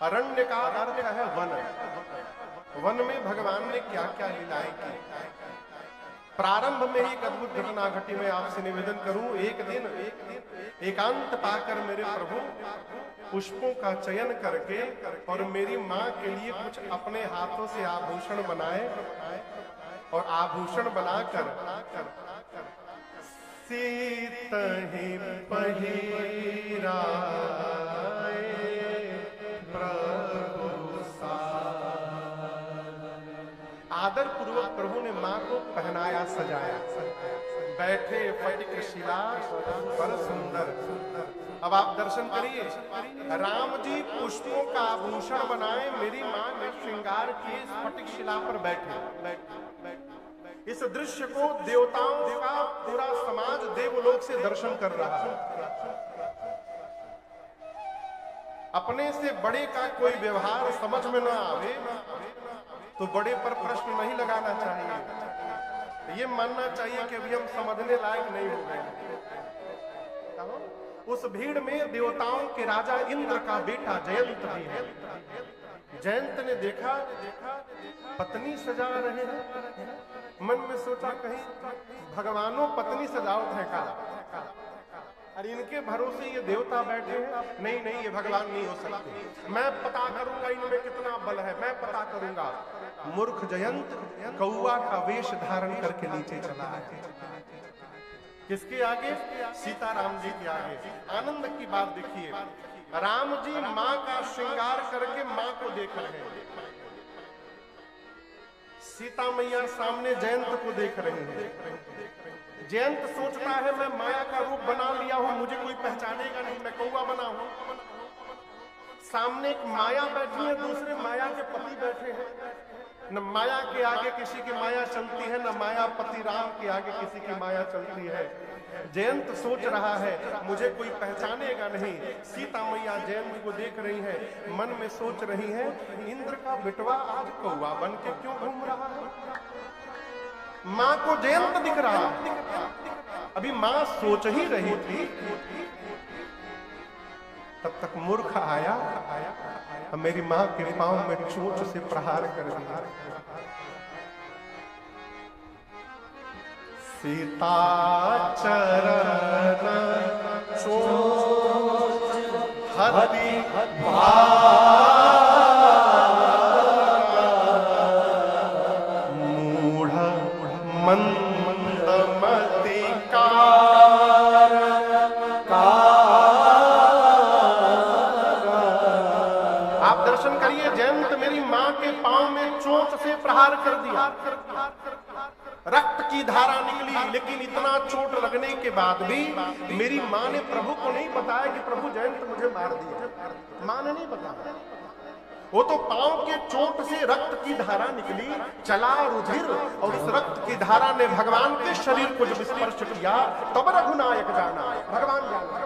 अरण्य का अर्थ है one. One में भगवान ने क्या क्या लीलाएं की। प्रारंभ में ही एक अद्भुत घटना घटी, मैं आपसे निवेदन करूं। एक दिन एकांत पाकर मेरे प्रभु पुष्पों का चयन करके और मेरी माँ के लिए कुछ अपने हाथों से आभूषण बनाए और आभूषण बनाकर सीतहि पहिरा आदर पूर्वक प्रभु ने मां को पहनाया सजाया। बैठे फटिक शिला पर सुंदर। अब आप दर्शन करिए, राम जी पुष्पों का आभूषण बनाए, मेरी मां ने श्रृंगार किए, फटिक शिला पर बैठे। इस दृश्य को देवताओं का पूरा समाज देवलोक से दर्शन कर रहा है। अपने से बड़े का कोई व्यवहार समझ में न आवे तो बड़े पर प्रश्न नहीं लगाना चाहिए। ये मानना चाहिए कि अभी हम समझने लायक नहीं हो गए। उस भीड़ में देवताओं के राजा इंद्र का बेटा जयंत भी है। जयंत ने देखा पत्नी सजा रहे हैं, मन में सोचा कहीं भगवानों पत्नी सजावट है का, अरे इनके भरोसे ये देवता बैठे हैं। नहीं नहीं, ये भगवान नहीं हो सकते। मैं पता करूंगा इनमें कितना बल है, मैं पता करूंगा। मूर्ख जयंत कौआ का वेश धारण करके नीचे चला है। किसके आगे? सीताराम जी के आगे। आनंद की बात देखिए, राम जी मां का श्रृंगार करके मां को देख रहे हैं। सीता मैया सामने जयंत को देख रहे हैं। जयंत सोचता है मैं माया का रूप बना लिया हूं, मुझे कोई पहचानेगा नहीं, मैं कौवा बना हूं। सामने एक माया बैठी है, दूसरे माया के पति बैठे हैं। न माया के आगे किसी की माया चलती है, न माया पति राम के आगे किसी की माया चलती है। जयंत सोच रहा है मुझे कोई पहचानेगा नहीं। सीता मैया जयंत को देख रही है, मन में सोच रही है इंद्र का बेटवा आज कौवा बन के क्यों घूम रहा है। मां को जयंत दिख रहा है। अभी मां सोच ही रही थी, तब तक मूर्ख आया, मेरी मां के पांव में चोंच से प्रहार कर दिया। सीता चरण चोंच हरि मूढ़ मंदमति आप दर्शन करिए, जयंत मेरी मां के पांव में चोंच से प्रहार कर दिया। रक्त की धारा निकली, लेकिन इतना चोट लगने के बाद भी मेरी मां ने प्रभु को नहीं बताया कि प्रभु जयंत मुझे मार दिया। मां ने नहीं बताया। वो तो पांव के चोट से रक्त की धारा निकली, चला रुधिर, और उस रक्त की धारा ने भगवान के शरीर को जब स्पर्श किया तब रघुनायक जाना, भगवान जाना।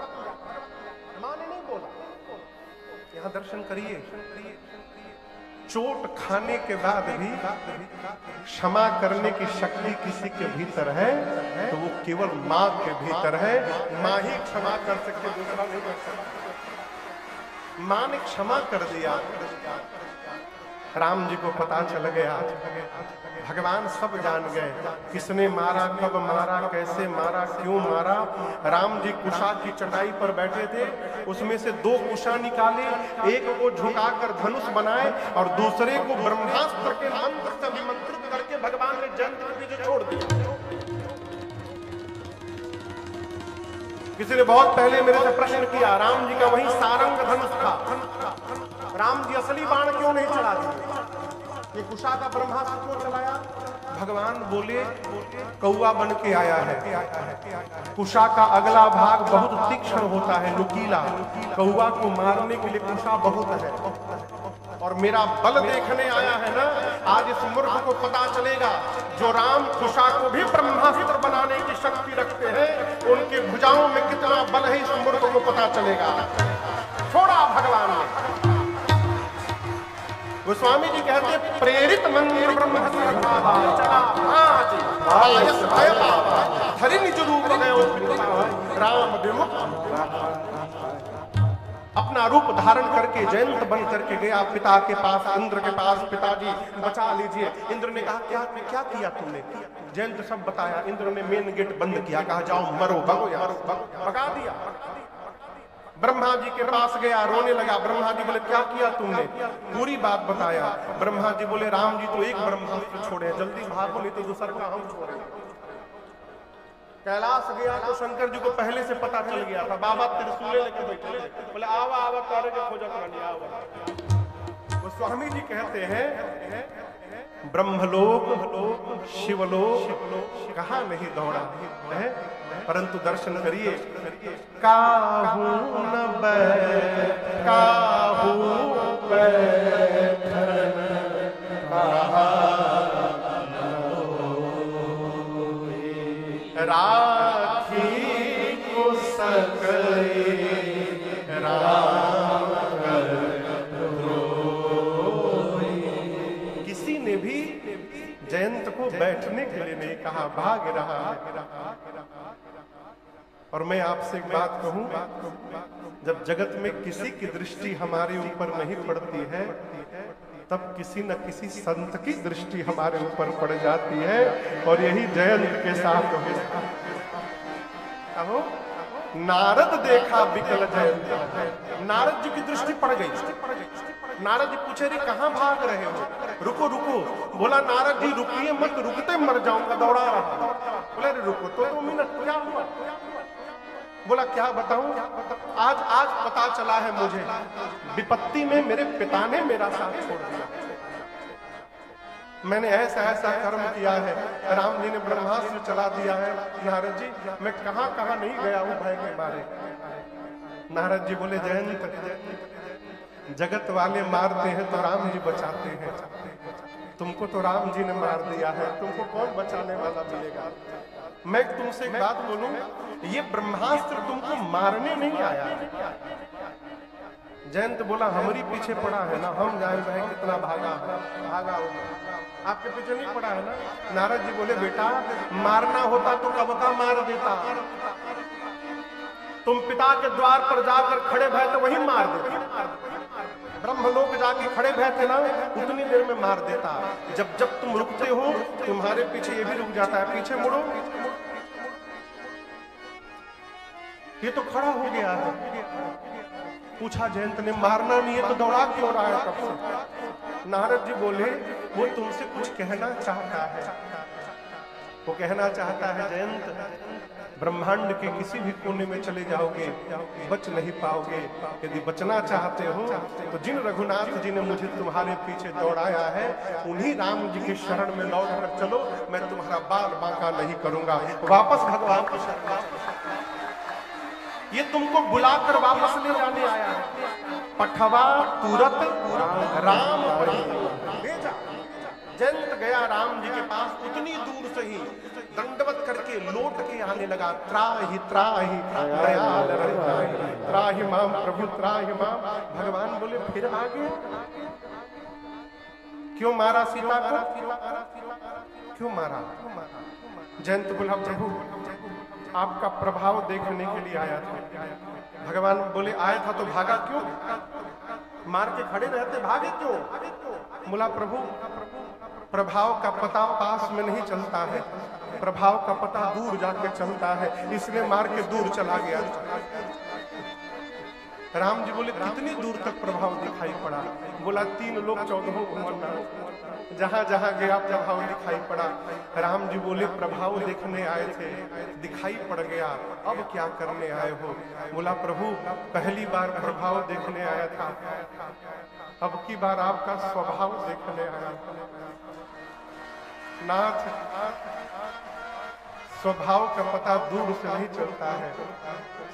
मां ने नहीं बोला। यहां दर्शन करिए, चोट खाने के बाद भी क्षमा करने की शक्ति किसी के भीतर है तो वो केवल मां के भीतर है। मां ही क्षमा कर सकती, दूसरा नहीं कर सकता। मां ने क्षमा कर दिया। राम जी को पता चल गया, भगवान सब जान गए, किसने मारा, कब मारा, कैसे मारा, क्यों मारा। राम जी कुशा की चटाई पर बैठे थे, उसमें से 2 कुशा निकाले, एक को झुकाकर धनुष बनाए और दूसरे को ब्रह्मास्त्र के मंत्र से अभिमंत्रित करके भगवान ने जयंत के पीछे छोड़ दिया। किसी ने बहुत पहले मेरे से प्रश्न किया, राम जी का वही सारंग धनुष था, राम जी असली बाण क्यों नहीं चला दिए, ये कुशा का ब्रह्मास्त्र क्यों चलाया। भगवान बोले कौवा बन के आया है। कुशा का अगला भाग बहुत तीक्ष्ण होता है, नुकीला। कौवा को मारने के लिए कुशा बहुत है, और मेरा बल देखने आया है ना। आज इस मूर्ख को पता चलेगा, जो राम कुशा को भी ब्रह्मास्त्र बनाने की शक्ति रखते हैं, उनके भुजाओं में कितना बल है इस मूर्ख को पता चलेगा। छोड़ा भगवान ने। गोस्वामी जी कहते प्रेरित मंत्र ब्रह्म चला राम विमुख। अपना रूप धारण करके जयंत बन करके गया पिता के पास, इंद्र के पास। पिताजी बचा लीजिए। इंद्र ने कहा क्या क्या किया तुमने? जयंत सब बताया। इंद्र ने मेन गेट बंद किया, कहा जाओ मरो, भगो यार, भगा दिया। ब्रह्मा जी के पास गया, रोने लगा। ब्रह्मा जी बोले क्या किया तुमने? पूरी बात बताया। ब्रह्मा जी बोले राम जी तो एक ब्रह्मास्त्र छोड़े, जल्दी भागो नहीं तो दूसरा का हम छोड़े। कैलाश गया तो शंकर जी को पहले से पता चल गया था। बाबा त्रिशूले लेके बैठे थे, बोले आवा आवा तारे के खोजा नहीं आवा। वो स्वामी जी कहते हैं ब्रह्मलोक शिवलोक कहाँ नहीं दौड़ा है, परंतु दर्शन करिए। काहू न काहू राखी को सकले राम किसी ने भी जयंत को बैठने के लिए नहीं कहा, भाग रहा है। और मैं आपसे एक बात कहूं, जब जगत में किसी की दृष्टि हमारे ऊपर नहीं पड़ती है, तब किसी न किसी संत की दृष्टि हमारे ऊपर पड़ जाती है। और यही जयंत के साथ हो। नारद देखा विकल जयंत, नारद जी की दृष्टि पड़ गई। नारद जी पूछे रे कहां भाग रहे हो? रुको रुको। बोला नारद जी रुकिए मत, रुकते मर जाऊंगा, दौड़ा रहा। बोले रुको तो 2 मिनट, क्या हुआ? बोला क्या बताऊं? आज पता चला है मुझे, विपत्ति में मेरे पिता ने मेरा साथ छोड़ दिया। मैंने ऐसा ऐसा कर्म किया है, राम जी ने ब्रह्मास्त्र चला दिया है। नारद जी मैं कहां कहां नहीं गया हूं भय के मारे। नारद जी बोले जयंत, जगत वाले मारते हैं तो राम जी बचाते हैं, तुमको तो राम जी ने मार दिया है, तुमको कौन बचाने वाला मिलेगा? मैं तुमसे एक बात बोलूं, ये ब्रह्मास्त्र तुमको मारने नहीं आया है। जयंत बोला हमारी पीछे पड़ा है ना, हम जान रहे कितना भागा होगा, आपके पीछे नहीं पड़ा है ना। नारद जी बोले बेटा मारना होता तो कब का मार देता, तुम पिता के द्वार पर जाकर खड़े भय तो वही मार देता। ब्रह्मलोक जाके खड़े भय थे ना, उतनी देर में मार देता। जब जब तुम रुकते हो तुम्हारे पीछे ये भी रुक जाता है, पीछे मुड़ो। ये तो खड़ा हो गया है। पूछा जयंत ने मारना नहीं है तो दौड़ा क्यों रहा है कब से? नारद जी बोले वो तुमसे कुछ कहना चाहता है। वो कहना चाहता है जयंत ब्रह्मांड के किसी भी कोने में चले जाओगे बच नहीं पाओगे। यदि बचना चाहते हो तो जिन रघुनाथ जी ने मुझे तुम्हारे पीछे दौड़ाया है उन्हीं राम जी के शरण में लौट कर चलो, मैं तुम्हारा बाल बांका नहीं करूंगा। वापस भगवान की शरण, ये तुमको बुलाकर वापस ले जाने आया है। पठवा तुरत राम भेजा। जयंत गया राम जी के पास, उतनी दूर से ही दंडवत करके लौट के आने लगा। त्राहि त्राहि दयाल त्राहि माम प्रभु त्राहि माम। भगवान बोले फिर आ गए, क्यों मारा सीता को, क्यों मारा? जयंत बोला प्रभु आपका प्रभाव देखने के लिए आया था। भगवान बोले आया था तो भागा क्यों? मार के खड़े रहते भागे क्यों? बोला प्रभु प्रभाव का पता पास में नहीं चलता है, प्रभाव का पता दूर जाके चलता है, इसलिए मार के दूर चला गया। राम जी बोले कितनी दूर तक प्रभाव दिखाई पड़ा? बोला 3 लोग 14 भुवन, जहां जहां गया प्रभाव दिखाई पड़ा। राम जी बोले प्रभाव देखने आए थे, दिखाई पड़ गया, अब क्या करने आए हो? बोला प्रभु पहली बार प्रभाव देखने आया था, अब की बार आपका स्वभाव देखने आया। नाथ स्वभाव का पता दूर से नहीं चलता है,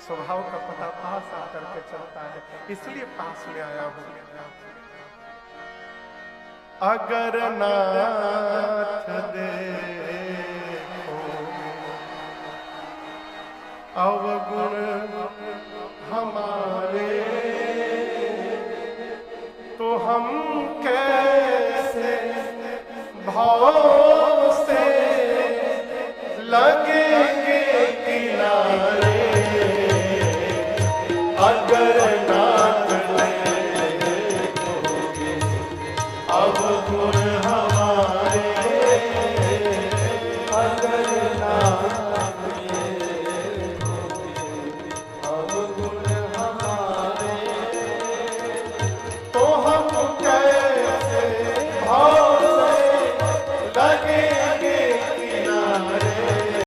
स्वभाव का पता पास आकर के चलता है, इसलिए पास में आया हूं। अगर नाथ देखो अवगुण हमारे, तो हम कैसे भाव से लगेंगे किनारे। अगर नाथ अब गुण हम